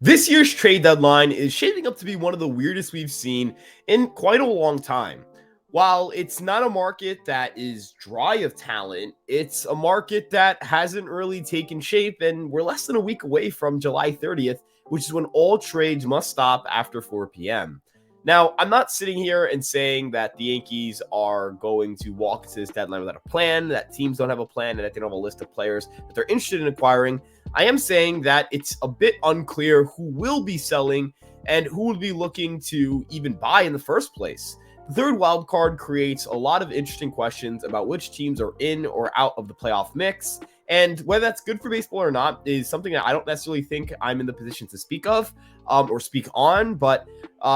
This year's trade deadline is shaping up to be one of the weirdest we've seen in quite a long time. While it's not a market that is dry of talent, it's a market that hasn't really taken shape, and we're less than a week away from July 30th, which is when all trades must stop after 4 p.m. Now, I'm not sitting here and saying that the Yankees are going to walk into this deadline without a plan, that teams don't have a plan, and that they don't have a list of players that they're interested in acquiring. I am saying that it's a bit unclear who will be selling and who will be looking to even buy in the first place. The third wild card creates a lot of interesting questions about which teams are in or out of the playoff mix, and whether that's good for baseball or not is something that I don't necessarily think I'm in the position to speak of or speak on, but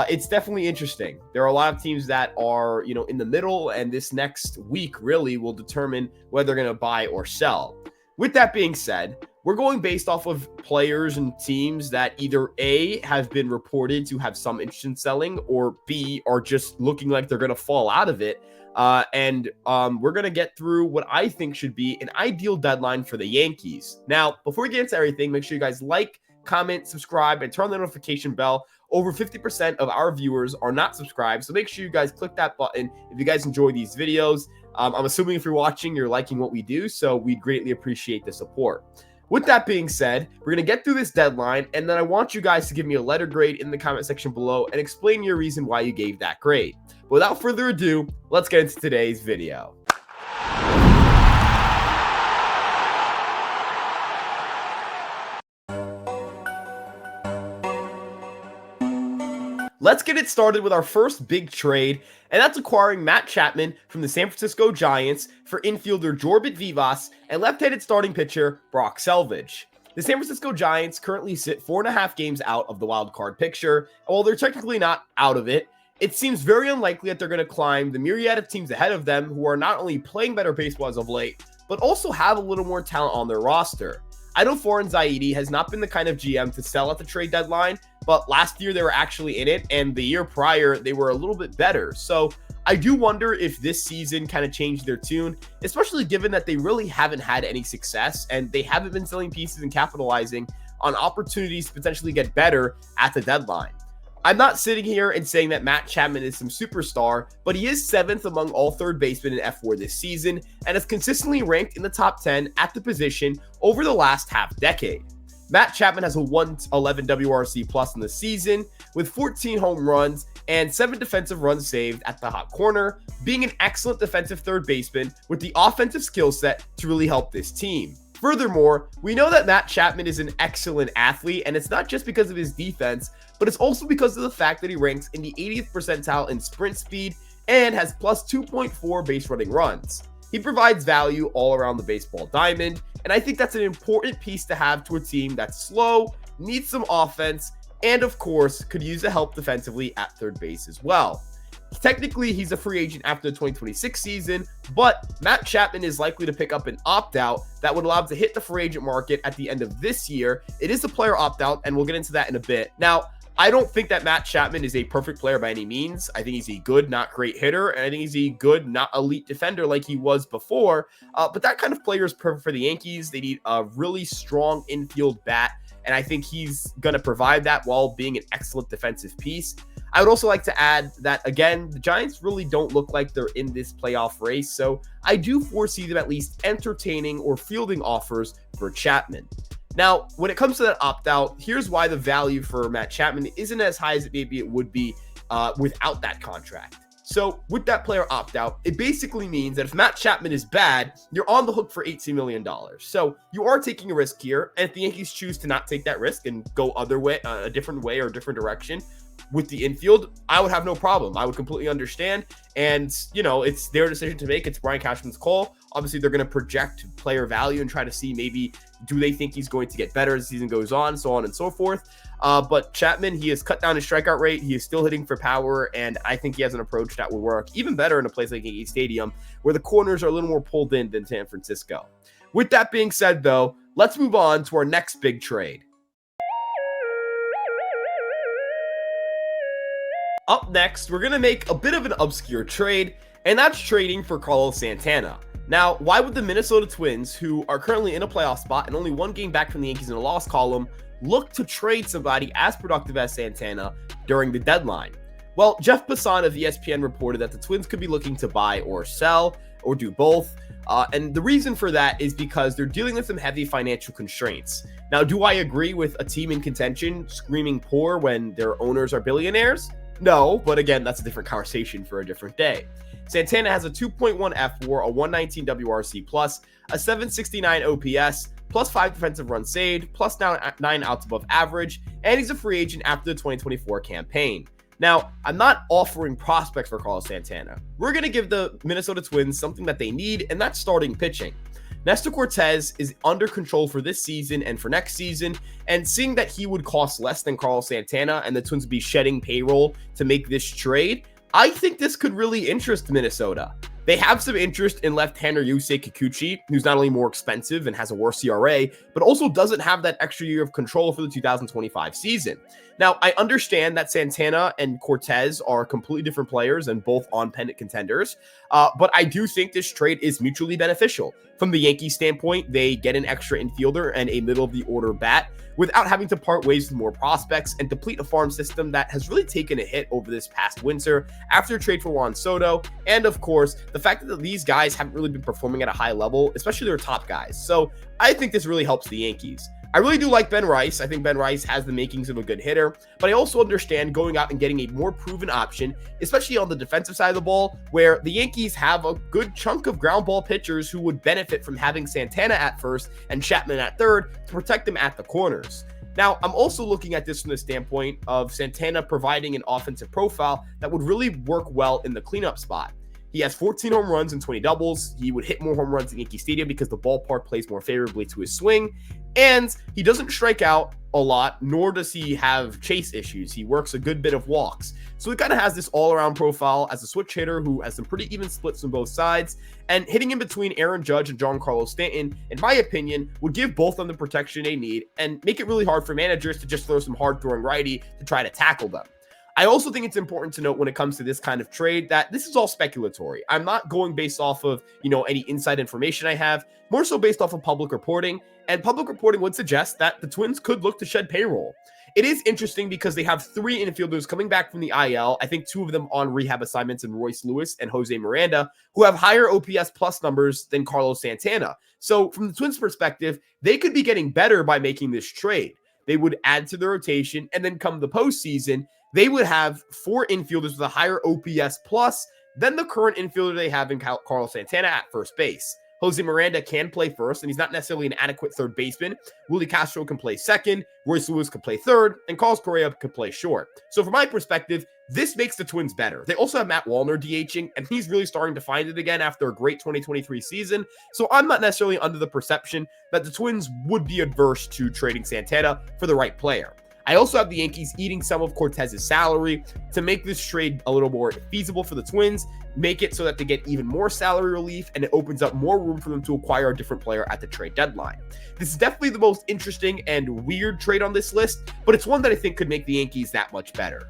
it's definitely interesting. There are a lot of teams that are, in the middle, and this next week really will determine whether they're going to buy or sell. With that being said, we're going based off of players and teams that either A, have been reported to have some interest in selling, or B, are just looking like they're going to fall out of it. And we're going to get through what I think should be an ideal deadline for the Yankees. Now, before we get into everything, make sure you guys like, comment, subscribe, and turn on the notification bell. Over 50% of our viewers are not subscribed, so make sure you guys click that button if you guys enjoy these videos. I'm assuming if you're watching, you're liking what we do, so we greatly appreciate the support. With that being said, we're going to get through this deadline, and then I want you guys to give me a letter grade in the comment section below and explain your reason why you gave that grade. But without further ado, let's get into today's video. Let's get it started with our first big trade, and that's acquiring Matt Chapman from the San Francisco Giants for infielder Jorbit Vivas and left-handed starting pitcher Brock Selvage. The San Francisco Giants currently sit 4.5 games out of the wild card picture, and while they're technically not out of it, it seems very unlikely that they're going to climb the myriad of teams ahead of them who are not only playing better baseball as of late, but also have a little more talent on their roster. I know Foreign Zaidi has not been the kind of GM to sell at the trade deadline, but last year they were actually in it, and the year prior they were a little bit better. So I do wonder if this season kind of changed their tune, especially given that they really haven't had any success and they haven't been selling pieces and capitalizing on opportunities to potentially get better at the deadline. I'm not sitting here and saying that Matt Chapman is some superstar, but he is 7th among all third basemen in F4 this season and has consistently ranked in the top 10 at the position over the last half decade. Matt Chapman has a 111 WRC plus in the season with 14 home runs and 7 defensive runs saved at the hot corner, being an excellent defensive third baseman with the offensive skill set to really help this team. Furthermore, we know that Matt Chapman is an excellent athlete, and it's not just because of his defense, but it's also because of the fact that he ranks in the 80th percentile in sprint speed and has plus 2.4 base running runs. He provides value all around the baseball diamond, and I think that's an important piece to have to a team that's slow, needs some offense, and of course, could use the help defensively at third base as well. Technically, he's a free agent after the 2026 season, but Matt Chapman is likely to pick up an opt-out that would allow him to hit the free agent market at the end of this year. It is a player opt-out, and we'll get into that in a bit. Now, I don't think that Matt Chapman is a perfect player by any means. I think he's a good, not great hitter, and I think he's a good, not elite defender like he was before. But that kind of player is perfect for the Yankees. They need a really strong infield bat, and I think he's going to provide that while being an excellent defensive piece. I would also like to add that, again, the Giants really don't look like they're in this playoff race, so I do foresee them at least entertaining or fielding offers for Chapman. Now, when it comes to that opt-out, here's why the value for Matt Chapman isn't as high as maybe it would be without that contract. So with that player opt-out, it basically means that if Matt Chapman is bad, you're on the hook for $18 million. So you are taking a risk here, and if the Yankees choose to not take that risk and go a different way or a different direction with the infield, I would have no problem. I would completely understand. And, it's their decision to make. It's Brian Cashman's call. Obviously, they're going to project player value and try to see maybe do they think he's going to get better as the season goes on and so forth. But Chapman, he has cut down his strikeout rate. He is still hitting for power, and I think he has an approach that will work even better in a place like Yankee Stadium, where the corners are a little more pulled in than San Francisco. With that being said, though, let's move on to our next big trade. Up next, we're going to make a bit of an obscure trade, and that's trading for Carlos Santana. Now, why would the Minnesota Twins, who are currently in a playoff spot and only one game back from the Yankees in a loss column, look to trade somebody as productive as Santana during the deadline? Well, Jeff Passan of ESPN reported that the Twins could be looking to buy or sell or do both. And the reason for that is because they're dealing with some heavy financial constraints. Now, do I agree with a team in contention screaming poor when their owners are billionaires? No, but again, that's a different conversation for a different day. Santana has a 2.1 F4, a 119 WRC+, a 769 OPS, plus 5 defensive runs saved, plus 9 outs above average, and he's a free agent after the 2024 campaign. Now, I'm not offering prospects for Carlos Santana. We're going to give the Minnesota Twins something that they need, and that's starting pitching. Nestor Cortes is under control for this season and for next season, and seeing that he would cost less than Carlos Santana and the Twins would be shedding payroll to make this trade, I think this could really interest Minnesota. They have some interest in left-hander Yusei Kikuchi, who's not only more expensive and has a worse ERA, but also doesn't have that extra year of control for the 2025 season. Now, I understand that Santana and Cortes are completely different players and both on-pennant contenders, but I do think this trade is mutually beneficial. From the Yankees standpoint, they get an extra infielder and a middle-of-the-order bat without having to part ways with more prospects and deplete a farm system that has really taken a hit over this past winter after a trade for Juan Soto, and of course, the fact that these guys haven't really been performing at a high level, especially their top guys. So I think this really helps the Yankees. I really do like Ben Rice. I think Ben Rice has the makings of a good hitter, but I also understand going out and getting a more proven option, especially on the defensive side of the ball, where the Yankees have a good chunk of ground ball pitchers who would benefit from having Santana at first and Chapman at third to protect them at the corners. Now, I'm also looking at this from the standpoint of Santana providing an offensive profile that would really work well in the cleanup spot. He has 14 home runs and 20 doubles. He would hit more home runs at Yankee Stadium because the ballpark plays more favorably to his swing. And he doesn't strike out a lot, nor does he have chase issues. He works a good bit of walks. So he kind of has this all-around profile as a switch hitter who has some pretty even splits on both sides. And hitting in between Aaron Judge and Giancarlo Stanton, in my opinion, would give both of them the protection they need and make it really hard for managers to just throw some hard-throwing righty to try to tackle them. I also think it's important to note when it comes to this kind of trade that this is all speculatory. I'm not going based off of, any inside information I have, more so based off of public reporting, and public reporting would suggest that the Twins could look to shed payroll. It is interesting because they have 3 infielders coming back from the IL, I think 2 of them on rehab assignments in Royce Lewis and Jose Miranda, who have higher OPS plus numbers than Carlos Santana. So from the Twins' perspective, they could be getting better by making this trade. They would add to the rotation, and then come the postseason, they would have 4 infielders with a higher OPS plus than the current infielder they have in Carlos Santana at first base. Jose Miranda can play first, and he's not necessarily an adequate third baseman. Willie Castro can play second, Royce Lewis can play third, and Carlos Correa can play short. So from my perspective, this makes the Twins better. They also have Matt Wallner DHing, and he's really starting to find it again after a great 2023 season. So I'm not necessarily under the perception that the Twins would be adverse to trading Santana for the right player. I also have the Yankees eating some of Cortez's salary to make this trade a little more feasible for the Twins, make it so that they get even more salary relief, and it opens up more room for them to acquire a different player at the trade deadline. This is definitely the most interesting and weird trade on this list, but it's one that I think could make the Yankees that much better.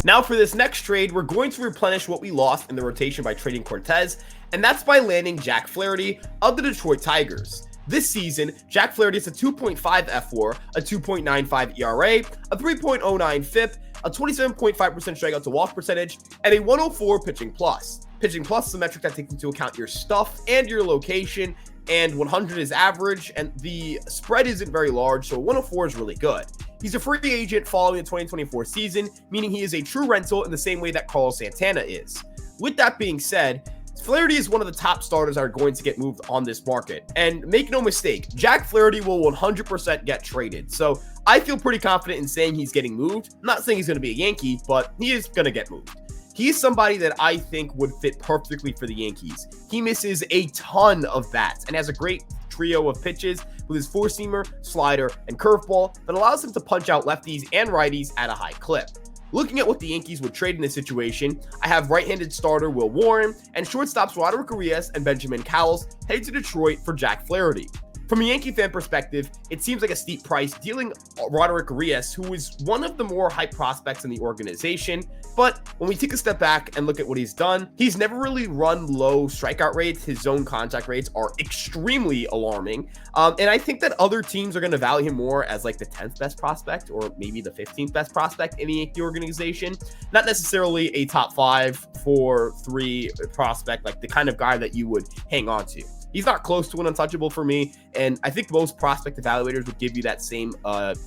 Now for this next trade, we're going to replenish what we lost in the rotation by trading Cortes, and that's by landing Jack Flaherty of the Detroit Tigers. This season, Jack Flaherty has a 2.5 F4, a 2.95 ERA, a 3.09 FIP, a 27.5% strikeout to walk percentage, and a 104 pitching plus. Pitching plus is a metric that takes into account your stuff and your location, and 100 is average, and the spread isn't very large, so 104 is really good. He's a free agent following the 2024 season, meaning he is a true rental in the same way that Carlos Santana is. With that being said, Flaherty is one of the top starters that are going to get moved on this market. And make no mistake, Jack Flaherty will 100% get traded. So I feel pretty confident in saying he's getting moved. I'm not saying he's going to be a Yankee, but he is going to get moved. He's somebody that I think would fit perfectly for the Yankees. He misses a ton of bats and has a great trio of pitches with his four-seamer, slider, and curveball that allows him to punch out lefties and righties at a high clip. Looking at what the Yankees would trade in this situation, I have right-handed starter Will Warren and shortstops Roderick Arias and Benjamin Cowles heading to Detroit for Jack Flaherty. From a Yankee fan perspective, it seems like a steep price dealing Roderick Arias, who is one of the more hype prospects in the organization, But when we take a step back and look at what he's done, he's never really run low strikeout rates. His zone contact rates are extremely alarming. And I think that other teams are going to value him more as like the 10th best prospect or maybe the 15th best prospect in the Yankee organization. Not necessarily a top 5, 4, 3 prospect, like the kind of guy that you would hang on to. He's not close to an untouchable for me, and I think most prospect evaluators would give you that same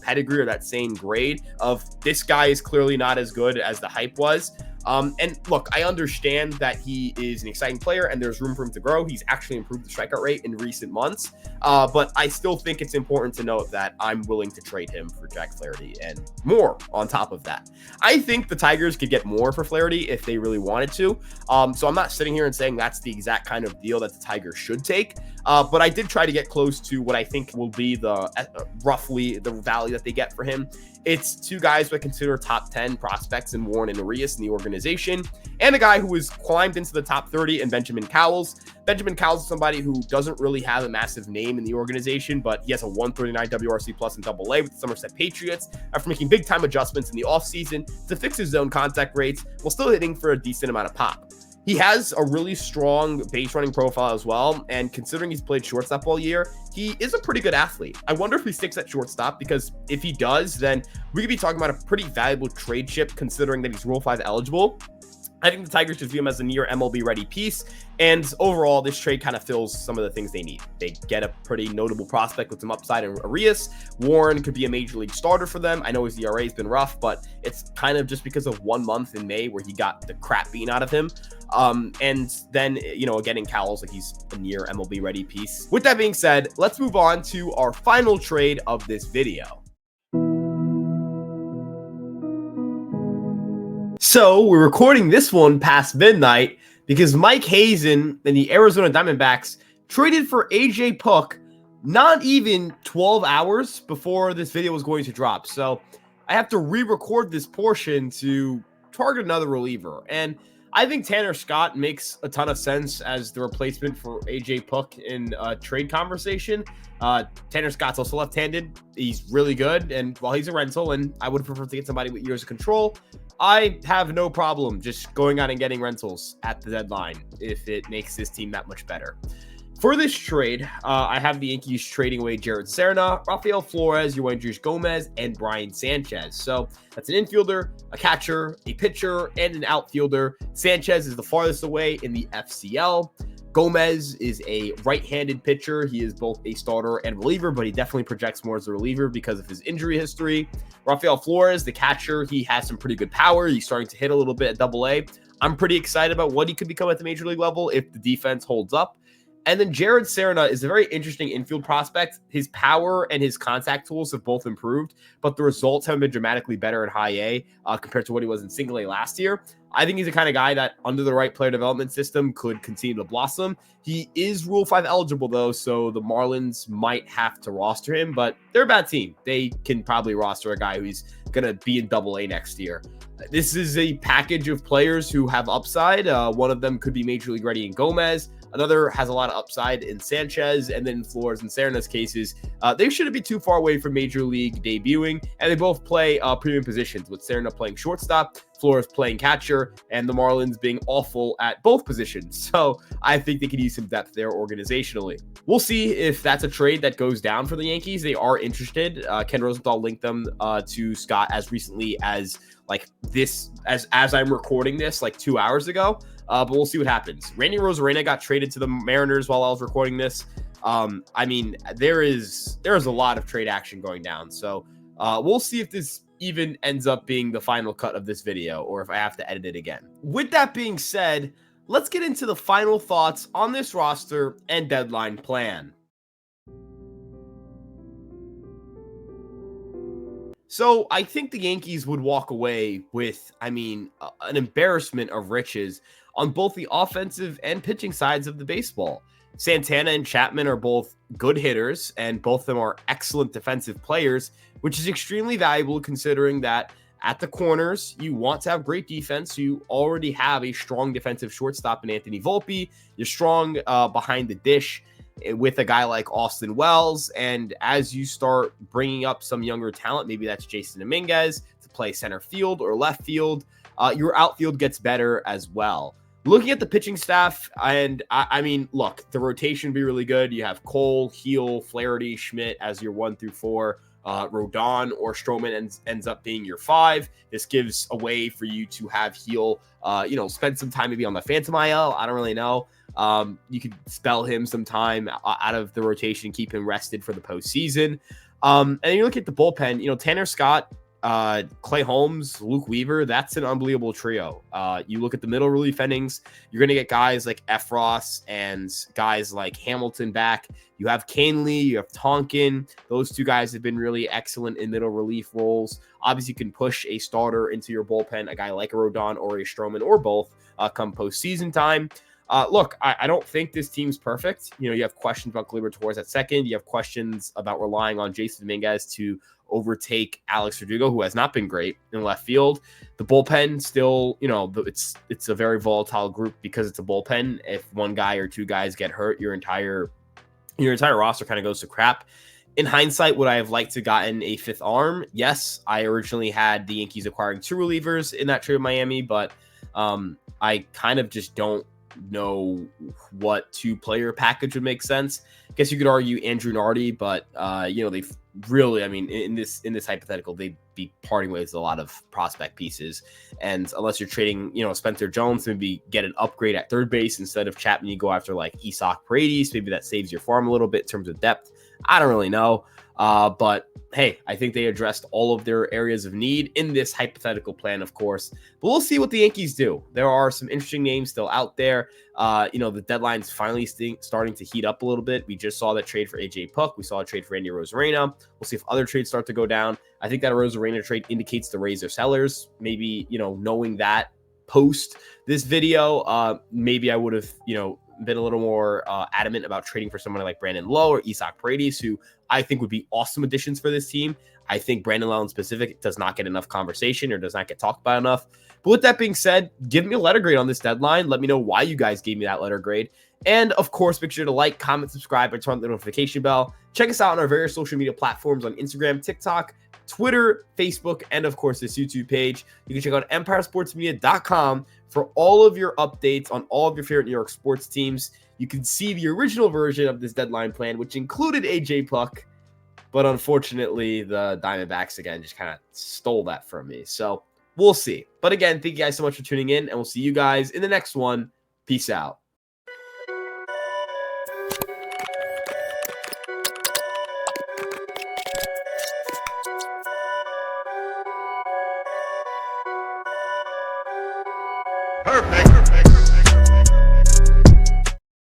pedigree or that same grade of this guy is clearly not as good as the hype was. And look, I understand that he is an exciting player and there's room for him to grow. He's actually improved the strikeout rate in recent months, but I still think it's important to note that I'm willing to trade him for Jack Flaherty and more on top of that. I think the Tigers could get more for Flaherty if they really wanted to. So I'm not sitting here and saying that's the exact kind of deal that the Tigers should take, but I did try to get close to what I think will be the roughly the value that they get for him. It's two guys who I consider top 10 prospects in Warren and Arias in the organization, and a guy who has climbed into the top 30 in Benjamin Cowles. Benjamin Cowles is somebody who doesn't really have a massive name in the organization, but he has a 139 WRC plus in AA with the Somerset Patriots after making big time adjustments in the offseason to fix his zone contact rates while still hitting for a decent amount of pop. He has a really strong base running profile as well, and considering he's played shortstop all year, he is a pretty good athlete. I wonder if he sticks at shortstop, because if he does, then we could be talking about a pretty valuable trade chip considering that he's Rule 5 eligible. I think the Tigers should view him as a near MLB ready piece. And overall, this trade kind of fills some of the things they need. They get a pretty notable prospect with some upside in Arias. Warren could be a major league starter for them. I know his ERA has been rough, but it's kind of just because of 1 month in May where he got the crap beaten out of him. And then, again, in Cowles, like he's a near MLB ready piece. With that being said, let's move on to our final trade of this video. So we're recording this one past midnight because Mike Hazen and the Arizona Diamondbacks traded for AJ Puk not even 12 hours before this video was going to drop. So I have to re-record this portion to target another reliever. And I think Tanner Scott makes a ton of sense as the replacement for AJ Puk in a trade conversation. Tanner Scott's also left-handed. He's really good. And while he's a rental, and I would prefer to get somebody with years of control, I have no problem just going out and getting rentals at the deadline if it makes this team that much better. For this trade, I have the Yankees trading away Jared Serna, Rafael Flores, Yoendrys Gomez, and Brian Sanchez. So that's an infielder, a catcher, a pitcher, and an outfielder. Sanchez is the farthest away in the FCL. Gomez is a right-handed pitcher. He is both a starter and reliever, but he definitely projects more as a reliever because of his injury history. Rafael Flores, the catcher, he has some pretty good power. He's starting to hit a little bit at AA. I'm pretty excited about what he could become at the major league level if the defense holds up. And then Jared Serna is a very interesting infield prospect. His power and his contact tools have both improved, but the results haven't been dramatically better in high A compared to what he was in single A last year. I think he's the kind of guy that under the right player development system could continue to blossom. He is Rule 5 eligible though, so the Marlins might have to roster him, but they're a bad team. They can probably roster a guy who's going to be in AA next year. This is a package of players who have upside. One of them could be major league ready in Gomez. Another has a lot of upside in Sanchez, and then Flores and Serna's cases, they shouldn't be too far away from major league debuting, and they both play premium positions, with Serna playing shortstop, Flores playing catcher, and the Marlins being awful at both positions. So I think they could use some depth there organizationally. We'll see if that's a trade that goes down for the Yankees. They are interested. Ken Rosenthal linked them to Scott as recently as as I'm recording this, like 2 hours ago. But we'll see what happens. Randy Rosarena got traded to the Mariners while I was recording this. I mean, there is a lot of trade action going down. So we'll see if this even ends up being the final cut of this video or if I have to edit it again. With that being said, let's get into the final thoughts on this roster and deadline plan. So I think the Yankees would walk away with, an embarrassment of riches on both the offensive and pitching sides of the baseball. Santana and Chapman are both good hitters, and both of them are excellent defensive players, which is extremely valuable considering that at the corners, you want to have great defense. You already have a strong defensive shortstop in Anthony Volpe. You're strong behind the dish with a guy like Austin Wells. And as you start bringing up some younger talent, maybe that's Jason Dominguez to play center field or left field, your outfield gets better as well. Looking at the pitching staff, and I mean, look, the rotation would be really good. You have Cole, Heel, Flaherty, Schmidt as your 1 through 4. Rodon or Stroman ends up being your 5. This gives a way for you to have Heel, spend some time maybe on the Phantom IL. I don't really know. You could spell him some time out of the rotation, keep him rested for the postseason. And you look at the bullpen, Tanner Scott, Clay Holmes, Luke Weaver, that's an unbelievable trio. You look at the middle relief innings, you're going to get guys like Efros and guys like Hamilton back. You have Canely, you have Tonkin. Those 2 guys have been really excellent in middle relief roles. Obviously, you can push a starter into your bullpen, a guy like a Rodon or a Stroman or both come postseason time. Look, I don't think this team's perfect. You have questions about Gleyber Torres at second. You have questions about relying on Jason Dominguez to overtake Alex Verdugo, who has not been great in left field. The bullpen still, it's a very volatile group because it's a bullpen. If one guy or 2 guys get hurt, your entire roster kind of goes to crap. In hindsight, would I have liked to gotten a 5th arm? Yes, I originally had the Yankees acquiring 2 relievers in that trade with Miami, but I kind of just don't know what 2-player package would make sense. I guess you could argue Andrew Nardi, but they've really, in this hypothetical, they'd be parting ways with a lot of prospect pieces. And unless you're trading, Spencer Jones, maybe get an upgrade at third base instead of Chapman, you go after like Isaac Paredes. Maybe that saves your farm a little bit in terms of depth. I don't really know. But hey, I think they addressed all of their areas of need in this hypothetical plan, of course. But we'll see what the Yankees do. There are some interesting names still out there. The deadline's finally starting to heat up a little bit. We just saw that trade for AJ Puk. We saw a trade for Andy Rosarena. We'll see if other trades start to go down. I think that a Rosarena trade indicates the Rays are sellers. Maybe, knowing that post this video, maybe I would have, been a little more adamant about trading for someone like Brandon Lowe or Isaac Paredes, who I think would be awesome additions for this team. I think Brandon Lowe in specific does not get enough conversation or does not get talked about enough. But with that being said, give me a letter grade on this deadline. Let me know why you guys gave me that letter grade. And of course, make sure to like, comment, subscribe, and turn on the notification bell. Check us out on our various social media platforms on Instagram, TikTok, Twitter, Facebook, and of course this YouTube page. You can check out empiresportsmedia.com for all of your updates on all of your favorite New York sports teams. You can see the original version of this deadline plan, which included AJ Puk, but unfortunately the Diamondbacks again just kind of stole that from me. So we'll see. But again, thank you guys so much for tuning in, and we'll see you guys in the next one. Peace out.